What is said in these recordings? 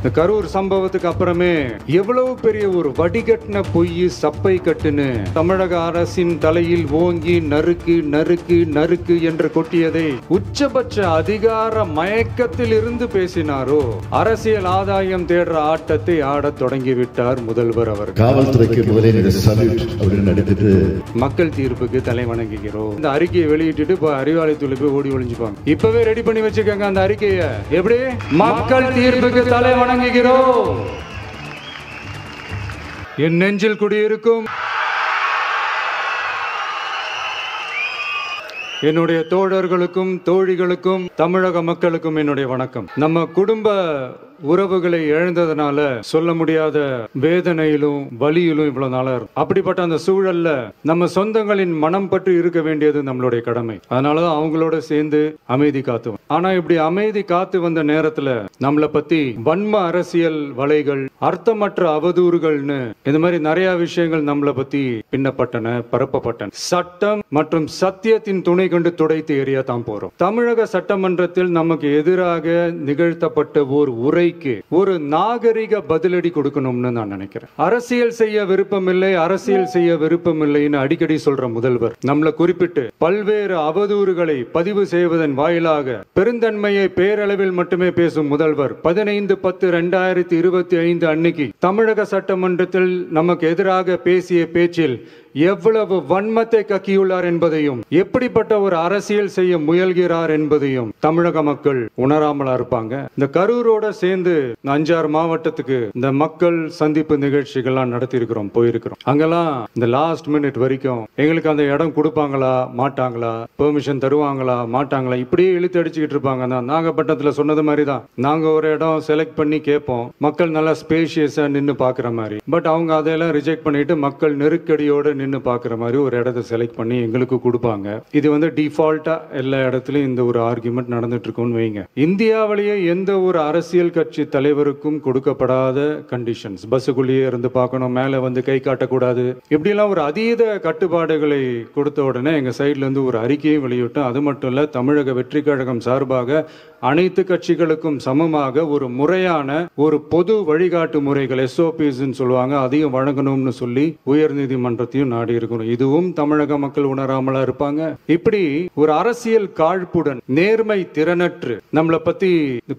இந்த கரூர் சம்பவத்துக்கு அப்புறமே எவ்வளவு பெரிய ஒரு வடிகட்டின பொய் சப்பை கட்டுன்னு தமிழக அரசின் தலையில் ஓங்கி நறுக்கு நறுக்கு நறுக்கு என்று கொட்டியதை உச்சபட்ச அதிகார மயக்கத்தில் இருந்து பேசினாரோ அரசியல் ஆதாயம் தேடுற ஆட்டத்தை ஆடத் தொடங்கிவிட்டார் முதல்வர் அவர். காவல்துறைக்கு நடித்துட்டு மக்கள் தீர்ப்புக்கு தலை வணங்குகிறோம். இந்த அறிக்கையை வெளியிட்டு அறிவாலயத்துல போய் ஓடி ஒளிஞ்சுப்பாங்க. இப்பவே ரெடி பண்ணி வச்சுக்கோங்க அந்த அறிக்கையை. எப்படி மக்கள் தீர்ப்புக்கு தலை வணங்குகிறோம். என் நெஞ்சில் குடியிருக்கும் என்னுடைய தோழர்களுக்கும் தோழிகளுக்கும் தமிழக மக்களுக்கும் என்னுடைய வணக்கம். நம்ம குடும்ப உறவுகளை இழந்ததுனால சொல்ல முடியாத வேதனையிலும் வலியிலும் இவ்வளவு நாளா இருக்கும். அப்படிப்பட்ட அந்த சூழல்ல நம்ம சொந்தங்களின் மனம் பற்றி இருக்க வேண்டியது நம்மளுடைய கடமை. அதனாலதான் அவங்களோட சேர்ந்து அமைதி காத்து. ஆனா இப்படி அமைதி காத்து வந்த நேரத்துல நம்மளை பத்தி வன்ம அரசியல் வலைகள், அர்த்தமற்ற அவதூறுகள்னு இந்த மாதிரி நிறைய விஷயங்கள் நம்மளை பத்தி பின்னப்பட்டன, பரப்பப்பட்டன. சட்டம் மற்றும் சத்தியத்தின் துணை கொண்டு துடைத்து எறிய தான் போறோம். தமிழக சட்டமன்றத்தில் நமக்கு எதிராக நிகழ்த்தப்பட்ட ஓர் உரை ஒரு நாகரிக பதிலடி கொடுக்கணும்னு நான் நினைக்கிறேன். அரசியல் செய்ய விருப்பமில்லை, அரசியல் செய்ய விருப்பமில்லைன்னு அடிக்கடி சொல்ற முதல்வர் நம்மளை குறிப்பிட்டு பல்வேறு அவதூறுகளை பதிவு செய்வதன் வாயிலாக பெருந்தன்மையை பேரளவில் மட்டுமே பேசும் முதல்வர் 15/10/2025 அன்னைக்கு தமிழக சட்டமன்றத்தில் நமக்கு எதிராக பேசிய பேச்சில் எவ்வளவு வன்மத்தை கக்கியுள்ளார் என்பதையும் எப்படிப்பட்ட ஒரு அரசியல் செய்ய முயல்கிறார் என்பதையும் தமிழக மக்கள் உணராமலா இருப்பாங்க. இந்த கரூரோட சேர்ந்து 5-6 மாவட்டத்துக்கு இந்த மக்கள் சந்திப்பு நிகழ்ச்சிகள்லாம் நடத்தி இருக்கிறோம், போயிருக்கிறோம். அங்கெல்லாம் இந்த லாஸ்ட் மினிட் வரைக்கும் எங்களுக்கு அந்த இடம் கொடுப்பாங்களா மாட்டாங்களா, பெர்மிஷன் தருவாங்களா மாட்டாங்களா, இப்படியே இழுத்து அடிச்சுக்கிட்டு இருப்பாங்க. நாகப்பட்டினத்துல சொன்னது மாதிரி தான் நாங்க ஒரு இடம் செலக்ட் பண்ணி கேட்போம், மக்கள் நல்லா ஸ்பேஷியஸா நின்று பாக்குற மாதிரி. பட் அவங்க அதெல்லாம் ரிஜெக்ட் பண்ணிட்டு மக்கள் நெருக்கடியோட நின்று பாக்குற மாதிரி ஒரு இடத்தை செலக்ட் பண்ணி எங்களுக்கு கொடுப்பாங்க. இது வந்து டிஃபால்ட்டா எல்லா இடத்துலயும் இந்த ஒரு ஆர்குமெண்ட் நடந்துட்டு இருக்கும்னு வைங்க. இந்தியாவிலேயே எந்த ஒரு அரசியல் கட்சி தலைவருக்கும் கொடுக்கப்படாத கண்டிஷன்ஸ். பஸ்ஸுக்குள்ளேயே இருந்து பார்க்கணும், மேல வந்து கை காட்டக்கூடாது, இப்படி எல்லாம் ஒரு அதீத கட்டுப்பாடுகளை கொடுத்த உடனே எங்க சைட்ல இருந்து ஒரு அறிக்கையும் வெளியிட்டோம். அது மட்டும் இல்ல, தமிழக வெற்றி கழகம் சார்பாக அனைத்து கட்சிகளுக்கும் சமமாக ஒரு முறையான ஒரு பொது வழிகாட்டு முறைகள் SOPs சொல்லுவாங்க, அதையும் வழங்கணும்னு சொல்லி உயர் நீதிமன்றத்தையும் நாடி இருக்கணும். இதுவும் தமிழக மக்கள் உணராமலா இருப்பாங்க. இப்படி ஒரு அரசியல் காழ்ப்புடன் நேர்மை திறனற்று நம்மளை பத்தி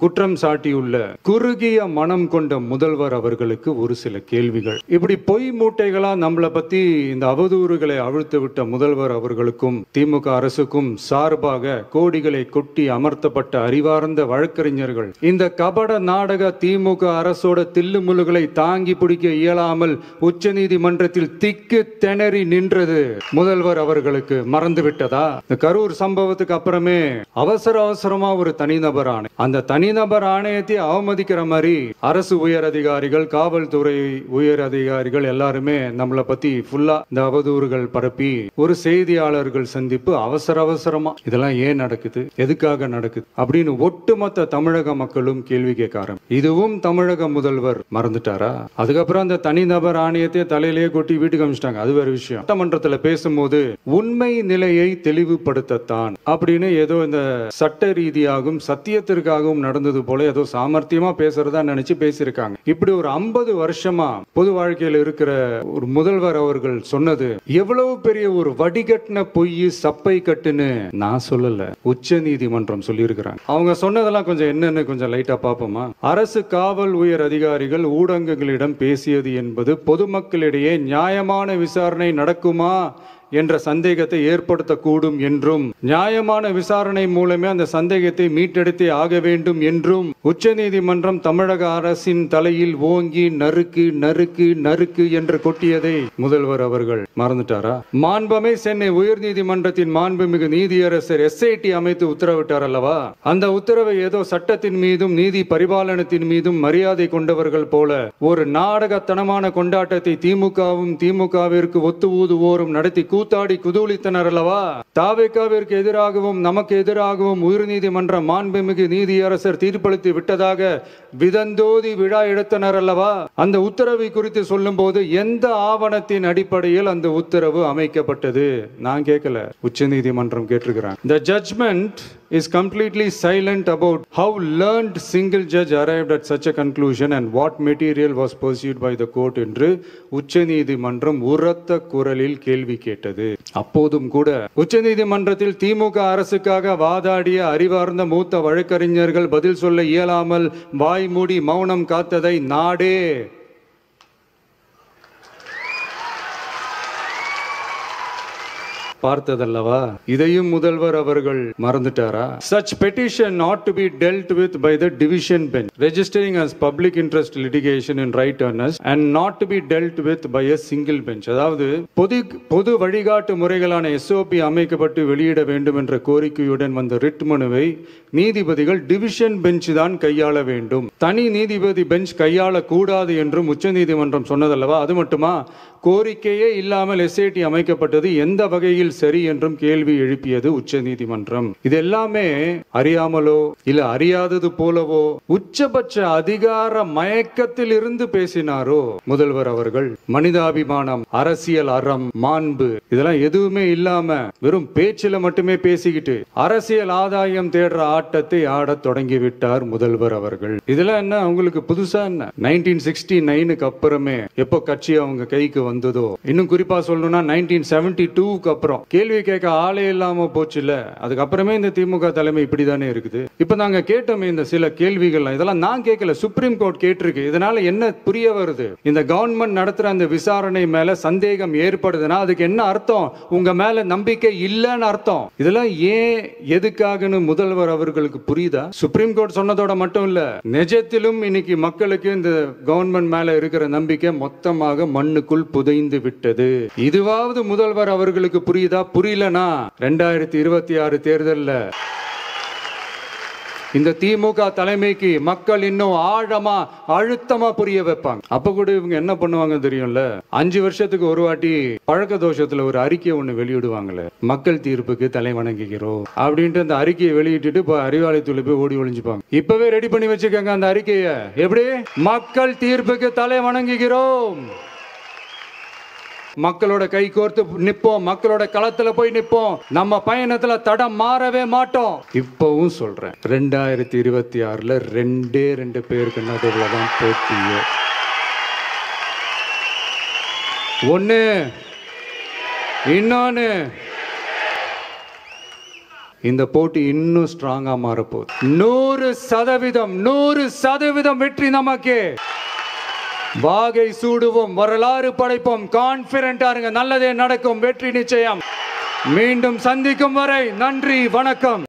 குற்றம் சாட்டியுள்ள குறுகிய மனம் கொண்ட முதல்வர் அவர்களுக்கு ஒரு சில கேள்விகள். இப்படி பொய் மூட்டைகளா நம்மளை பத்தி இந்த அவதூறுகளை அவிழ்த்து விட்ட முதல்வர் அவர்களுக்கும் திமுக அரசுக்கும் சார்பாக கோடிகளை கொட்டி அமர்த்தப்பட்ட அறிவார்ந்த வழக்கறிஞர்கள் இந்த கபட நாடக திமுக அரசோட தில்லுமுல்லுகளை தாங்கி பிடிக்க இயலாமல் உச்ச நீதிமன்றத்தில் திக்கு திணறி நின்றது முதல்வர் அவர்களுக்கு மறந்து விட்டதா? இந்த கரூர் சம்பவத்துக்கு அப்புறமே அவசரமா ஒரு தனிநபர் ஆணை, அந்த தனிநபர் ஆணையத்தை அவமதிக்கிற மாதிரி அரசு உயர் அதிகாரிகள், காவல்துறை உயர் அதிகாரிகள் எல்லாருமே நம்மளை பத்தி ஃபுல்லா இந்த அவதூறுகள் பரப்பி ஒரு செய்தியாளர்கள் சந்திப்பு அவசரமா. இதெல்லாம் ஏன் நடக்குது, எதுக்காக நடக்குது அப்படின்னு ஒட்டுமொத்த தமிழக மக்களும் கேள்வி கேட்க ஆரம்பிச்சு. இதுவும் தமிழக முதல்வர் மறந்துட்டாரா? அதுக்கப்புறம் அந்த தனிநபர் ஆணையத்தை தலையிலேயே கொட்டி வீட்டுக்கு அனுப்பிச்சிட்டாங்க. அது வேற விஷயம். சட்டமன்றத்தில் பேசும்போது உண்மை நிலையை தெளிவுபடுத்தத்தான் அப்படின்னு ஏதோ இந்த சட்ட ரீதியாகவும் சத்தியத்திற்காகவும் நடந்தது போல ஏதோ சாமர்த்தியமா பேசுறதா நினைச்சு பேசியிருக்காங்க. இப்படி ஒரு 50 வருஷமா பொது வாழ்க்கையில் இருக்கிற ஒரு முதல்வர் அவர்கள் சொன்னது எவ்வளவு பெரிய ஒரு வடிகட்டின பொய் சப்பை கட்டுன்னு நான் சொல்லல, உச்ச நீதிமன்றம் சொல்லி இருக்கிறாங்க. அவங்க சொன்னதெல்லாம் கொஞ்சம் என்னன்னு கொஞ்சம் லைட்டா பாப்போமா? அரசு காவல் உயர் அதிகாரிகள் ஊடகங்களிடம் பேசியது என்பது பொதுமக்களிடையே நியாயமான விசாரணை நடக்குமா என்ற சந்தேகத்தை ஏற்படுத்தக்கூடும் என்றும், நியாயமான விசாரணை மூலமே அந்த சந்தேகத்தை மீட்டெடுத்தே ஆக வேண்டும் என்றும் உச்ச நீதிமன்றம் தமிழக அரசின் தலையில் ஓங்கி நறுக்கு நறுக்கு நறுக்கு என்று கொட்டியதை முதல்வர் அவர்கள் மறந்துட்டாரா? மாண்புமை சென்னை உயர் நீதிமன்றத்தின் மாண்புமிகு நீதியரசர் SIT அமைத்து உத்தரவிட்டார் அல்லவா? அந்த உத்தரவை ஏதோ சட்டத்தின் மீதும் நீதி பரிபாலனத்தின் மீதும் மரியாதை கொண்டவர்கள் போல ஒரு நாடகத்தனமான கொண்டாட்டத்தை திமுகவும் திமுகவிற்கு ஒத்து ஊதுவோரும் நடத்தி கூத்தாடி குதூளித்தனர் அல்லவா? தாவேகாவிற்கு எதிராகவும் நமக்கு எதிராகவும் உயர்நீதிமன்ற மாண்புமிகு நீதியரசர் தீர்ப்பளித்து விட்டதாக விதந்தோதி விழா எடுத்தனர் அல்லவா? அந்த உத்தரவை குறித்து சொல்லும் போது எந்த ஆவணத்தின் அடிப்படையில் அந்த உத்தரவு அமைக்கப்பட்டது? நான் கேட்கல, உச்ச நீதிமன்றம் கேட்டிருக்கிறாங்க. The judgment is completely silent about how learned single judge arrived at such a conclusion and what material was pursued by the court என்று உச்சநீதிமன்றம் உரத்த குரலில் கேள்வி கேட்டது. அப்போதும் கூட உச்சநீதிமன்றத்தில் திமுக அரசுக்காக வாதாடிய அறிவார்ந்த மூத்த வழக்கறிஞர்கள் பதில் சொல்ல இயலாமல் வாய் மூடி மௌனம் காத்ததை நாடே பார்த்ததல்லவா? இதையும் முதல்வர் அவர்கள் மறந்துட்டாரா? Such petition ought to be dealt with by the division bench, registering as public interest litigation in right earnest and not to be dealt with by a single bench. அதாவது பொது வழிகாட்டு முறைகளான SOP அமைக்கப்பட்டு வெளியிட வேண்டும் என்ற கோரிக்கையுடன் வந்த ரிட் மனுவை நீதிபதிகள் டிவிஷன் பெஞ்ச் தான் கையாள வேண்டும், தனி நீதிபதி பெஞ்ச் கையாள கூடாது என்றும் உச்சநீதிமன்றம் சொன்னதல்லவா? அது மட்டுமா, கோரிக்கையே இல்லாமல் SIT அமைக்கப்பட்டது எந்த வகையில் சரி என்றும் கேள்வி எழுப்பியது உச்சநீதிமன்றம். இது எல்லாமே அறியாமலோ இல்ல அறியாதது போலவோ உச்சபட்ச அதிகார மயக்கத்தில் இருந்து பேசினாரோ முதல்வர் அவர்கள்? மனிதாபிமானம், அரசியல் அறம், மாண்பு இதெல்லாம் எதுவுமே இல்லாம வெறும் பேச்சில மட்டுமே பேசிக்கிட்டு அரசியல் ஆதாயம் தேடுற ஆட்டத்தை ஆடத் தொடங்கிவிட்டார் முதல்வர் அவர்கள். இதெல்லாம் என்ன உங்களுக்கு புதுசா என்ன? 1969க்கு அப்புறமே எப்போ கட்சி அவங்க கைக்கு வந்ததோ, இன்னும் குறிப்பா சொல்லணும்னா 1972க்கு அப்புறம் கேள்வி கேட்க ஆளே இல்லாம போச்சுல, அதுக்கப்புறமே இந்த திமுக தலைமை இப்படிதானே இருக்குது. இப்ப நாங்க கேட்டோமே இந்த சில கேள்விகள், இதெல்லாம் நான் கேட்கல, சுப்ரீம் கோர்ட் கேட்டிருக்கு. இதனால என்ன புரிய வருது? இந்த கவர்மெண்ட் நடத்துற அந்த விசாரணை மேல சந்தேகம் ஏற்படுதுன்னா அதுக்கு என்ன அர்த்தம்? உங்க மேல நம்பிக்கை இல்லைன்னு அர்த்தம். இதெல்லாம் ஏன் எதுக்காகன்னு முதல்வர் அவர்களுக்கு புரியுதா? சுப்ரீம் கோர்ட் சொன்னதோட மட்டும் இல்ல, நிஜத்திலும் இன்னைக்கு மக்களுக்கு இந்த கவர்மெண்ட் மேல இருக்கிற நம்பிக்கை மொத்தமாக மண்ணுக்குள் புதைந்து விட்டது. இதுவாவது முதல்வர் அவர்களுக்கு புரியுதா? புரியலனா 2026 தேர்தல்ல இந்த திமுக தலைமைக்கு மக்கள் இன்னும் ஆழமா அழுத்தமா புரிய வைப்பாங்க. அப்ப கூட இவங்க என்ன பண்ணுவாங்க தெரியும்ல, 5 வருஷத்துக்கு ஒரு வாட்டி பழக்க தோஷத்துல ஒரு அறிக்கையை ஒண்ணு வெளியிடுவாங்கல்ல, மக்கள் தீர்ப்புக்கு தலை வணங்குகிறோம் அப்படின்ட்டு அந்த அறிக்கையை வெளியிட்டு இப்ப அறிவாலயத்துல போய் ஓடி ஒளிஞ்சுப்பாங்க. இப்பவே ரெடி பண்ணி வச்சுக்கோங்க அந்த அறிக்கையை. எப்படி? மக்கள் தீர்ப்புக்கு தலை வணங்குகிறோம், மக்களோட கை கோர்த்து நிப்போம், மக்களோட களத்துல போய் நிப்போம், நம்ம பயணத்துல தடம் மாறவே மாட்டோம். இப்பவும் சொல்றேன், 2026ல 2 பேருக்கு நடுவுலதான் போட்டியே. ஒண்ணு, இன்னொன்னு இந்த போட்டி இன்னும் ஸ்ட்ராங்கா மாறப்போகுது. 100% வெற்றி நமக்கு. வாகை சூடுவோம், வரலாறு படைப்போம், கான்பிடென்ட்டா இருங்க, நல்லதே நடக்கும், வெற்றி நிச்சயம். மீண்டும் சந்திக்கும் வரை நன்றி, வணக்கம்.